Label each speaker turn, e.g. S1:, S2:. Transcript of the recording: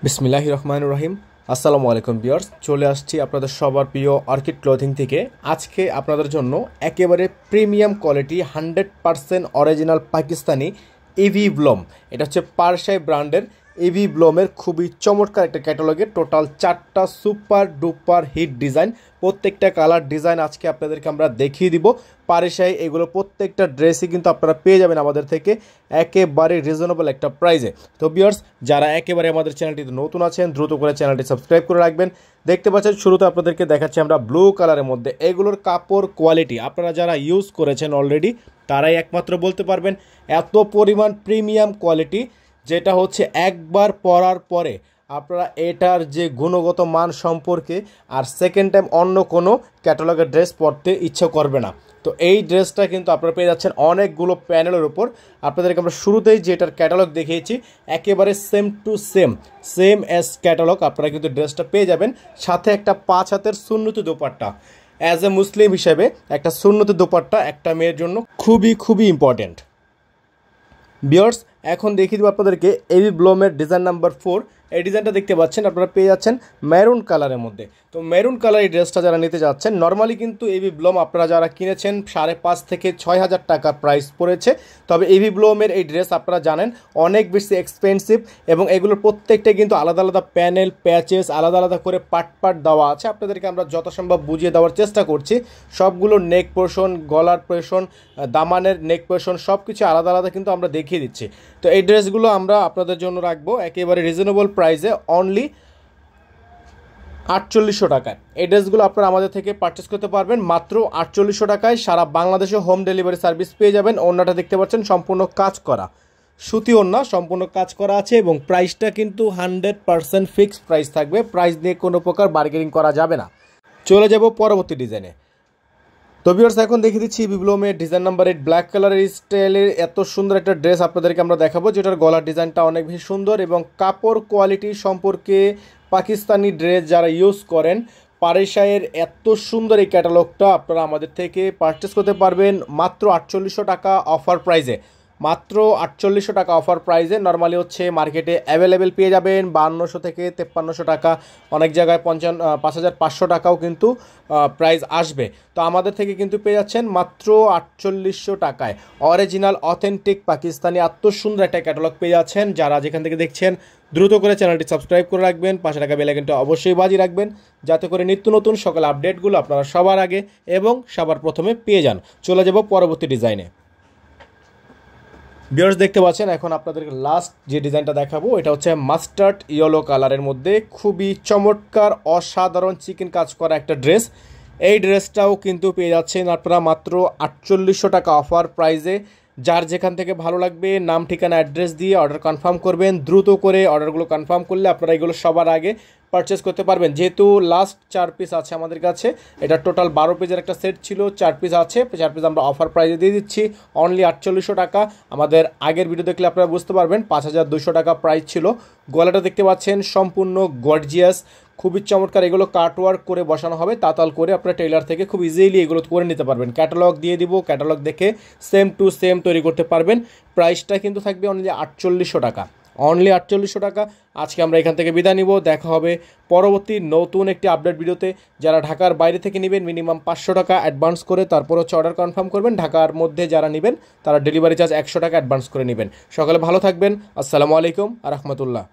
S1: বিসমিল্লাহির রহমানির রহিম। আসসালামু আলাইকুম ভিউয়ার্স, চলে আসছি আপনাদের সবার প্রিয় অর্কিড ক্লথিং থেকে। আজকে আপনাদের জন্য একেবারে প্রিমিয়াম কোয়ালিটি 100% অরিজিনাল পাকিস্তানি ইভি ব্লম, এটা হচ্ছে পারশাই ব্র্যান্ডের ইভি ব্লমের খুবই চমৎকার একটা ক্যাটালগের টোটাল 4টা সুপার ডুপার হিট ডিজাইন। প্রত্যেকটা কালার ডিজাইন আজকে আপনাদেরকে আমরা দেখিয়ে দিব। পারশাই এগুলো প্রত্যেকটা ড্রেসই কিন্তু আপনারা পেয়ে যাবেন আমাদের থেকে একেবারে রিজনেবল একটা প্রাইসে। তো ভিউয়ার্স, যারা একেবারে আমাদের চ্যানেলটিতে নতুন আছেন দ্রুত করে চ্যানেলটি সাবস্ক্রাইব করে রাখবেন। দেখতে পাচ্ছেন শুরুতে আপনাদেরকে দেখাচ্ছি আমরা ব্লু কালারের মধ্যে। এগুলোর কাপড় কোয়ালিটি আপনারা যারা ইউজ করেছেন অলরেডি তারাই একমাত্র বলতে পারবেন এত পরিমাণ প্রিমিয়াম কোয়ালিটি, যেটা হচ্ছে একবার পরার পরে আপনারা এটার যে গুণগত মান সম্পর্কে আর সেকেন্ড টাইম অন্য কোনো ক্যাটালগের ড্রেস পরতে ইচ্ছে করবে না। তো এই ড্রেসটা কিন্তু আপনারা পেয়ে যাচ্ছেন অনেকগুলো প্যানেলের উপর। আপনাদেরকে আমরা শুরুতেই যেটার ক্যাটালগ দেখিয়েছি একেবারে same to same as catalogue আপনারা কিন্তু ড্রেসটা পেয়ে যাবেন। সাথে একটা 5 হাতের সুন্নতি দোপাট্টা, অ্যাজ এ মুসলিম হিসেবে একটা সুন্নতি দোপাট্টা একটা মেয়ের জন্য খুবই ইম্পর্টেন্ট। ভিউয়ার্স, এখন দেখিয়ে দেবো আপনাদেরকে এভি ব্লমের ডিজাইন নাম্বার 4। এই ডিজাইনটা দেখতে পাচ্ছেন আপনারা পেয়ে যাচ্ছেন মেরুন কালারের মধ্যে। তো মেরুন কালার এই ড্রেসটা যারা নিতে যাচ্ছেন, নর্মালি কিন্তু এভি ব্লম আপনারা যারা কিনেছেন 5.5 থেকে 6,000 টাকা প্রাইস পড়েছে। তবে এভি ব্লমের এই ড্রেস আপনারা জানেন অনেক বেশি এক্সপেন্সিভ এবং এগুলোর প্রত্যেকটাই কিন্তু আলাদা আলাদা প্যানেল প্যাচেস আলাদা আলাদা করে পার্ট দেওয়া আছে। আপনাদেরকে আমরা যথাসম্ভব বুঝিয়ে দেওয়ার চেষ্টা করছি। সবগুলো নেক পোর্শন, গলার পোর্শন, দামানের নেক পোর্শন সব কিছু আলাদা আলাদা কিন্তু আমরা দেখিয়ে দিচ্ছি। তো এই ড্রেসগুলো আমরা আপনাদের জন্য রাখবো একেবারে রিজনেবল প্রাইসে, অনলি 4800 টাকায়। এই ড্রেসগুলো আপনারা আমাদের থেকে পারচেস করতে পারবেন মাত্র 4800 টাকায়। সারা বাংলাদেশে হোম ডেলিভারি সার্ভিস পেয়ে যাবেন। ওড়নাটা দেখতে পাচ্ছেন সম্পূর্ণ কাজ করা, সুতি ওড়না সম্পূর্ণ কাজ করা আছে এবং প্রাইসটা কিন্তু 100% ফিক্সড প্রাইস থাকবে। প্রাইস নিয়ে কোনো প্রকার বার্গেনিং করা যাবে না। চলে যাব পরবর্তী ডিজাইনে। তো ভিউয়ার্স, এখন দেখিয়ে দিচ্ছি বিপ্লমের ডিজাইন নাম্বার 8 ব্ল্যাক কালারের স্টাইলের এত সুন্দর একটা ড্রেস আপনাদেরকে আমরা দেখাবো, যেটার গলার ডিজাইনটা অনেক বেশি সুন্দর এবং কাপড় কোয়ালিটি সম্পর্কে পাকিস্তানি ড্রেস যারা ইউজ করেন পারশাইয়ের এত সুন্দর এই ক্যাটালগটা আপনারা আমাদের থেকে পারচেস করতে পারবেন মাত্র 4800 টাকা অফার প্রাইসে। মাত্র 4800 টাকা অফার প্রাইসে। নর্মালি হচ্ছে মার্কেটে অ্যাভেলেবেল পেয়ে যাবেন 5200 থেকে 5300 টাকা, অনেক জায়গায় 5500 টাকাও কিন্তু প্রাইস আসবে। তো আমাদের থেকে কিন্তু পেয়ে যাচ্ছেন মাত্র 4800 টাকায় অরিজিনাল অথেন্টিক পাকিস্তানি এত সুন্দর একটা ক্যাটালগ পেয়ে যাচ্ছেন। যারা যেখান থেকে দেখছেন দ্রুত করে চ্যানেলটি সাবস্ক্রাইব করে রাখবেন, পাশে থাকা বেল আইকনটা অবশ্যই বাজিয়ে রাখবেন, যাতে করে নিত্য নতুন সকল আপডেটগুলো আপনারা সবার আগে এবং সবার প্রথমে পেয়ে যান। চলে যাব পরবর্তী ডিজাইনে। ভিউয়ার্স, দেখতে পাচ্ছেন এখন আপনাদেরকে লাস্ট যে ডিজাইনটা দেখাবো এটা হচ্ছে মাস্টার্ড ইয়েলো কালারের মধ্যে খুবই চমৎকার অসাধারণ চিকেন কাজ করা একটা ড্রেস। এই ড্রেসটাও কিন্তু পেয়ে যাচ্ছেন আপনারা মাত্র 4800 টাকা অফার প্রাইসে। যার যেখান থেকে ভালো লাগবে নাম ঠিকানা অ্যাড্রেস দিয়ে অর্ডার কনফার্ম করবেন। দ্রুত করে অর্ডারগুলো কনফার্ম করলে আপনারা এগুলো সবার আগে পারচেস করতে পারবেন। যেহেতু লাস্ট 4 পিস আছে আমাদের কাছে, এটা টোটাল 12 পিসের একটা সেট ছিল, 4 পিস আছে, 4 পিস আমরা অফার প্রাইসে দিয়ে দিচ্ছি অনলি 4800 টাকা। আমাদের আগের ভিডিও দেখলে আপনারা বুঝতে পারবেন 5200 টাকা প্রাইস ছিল। গলাটা দেখতে পাচ্ছেন সম্পূর্ণ গর্জিয়াস, খুবই চমৎকার। এগুলো কাটওয়ার্ক করে বসানো হবে তাতাল করে, আপনারা টেইলার থেকে খুব ইজিলি এগুলো করে নিতে পারবেন। ক্যাটালগ দিয়ে দিব, ক্যাটালগ দেখে সেম টু সেম তৈরি করতে পারবেন। প্রাইসটা কিন্তু থাকবে অনলি 4800 টাকা, অনলি 4800 টাকা। আজকে আমরা এখান থেকে বিদায় নিব। দেখা হবে পরবর্তী নতুন একটি আপডেট ভিডিওতে। যারা ঢাকার বাইরে থেকে নেবেন মিনিমাম 500 টাকা অ্যাডভান্স করে তারপর হচ্ছে অর্ডার কনফার্ম করবেন। ঢাকার মধ্যে যারা নেবেন তারা ডেলিভারি চার্জ 100 টাকা অ্যাডভান্স করে নেবেন। সকালে ভালো থাকবেন। আসসালামু আলাইকুম আ রহমতুল্লাহ।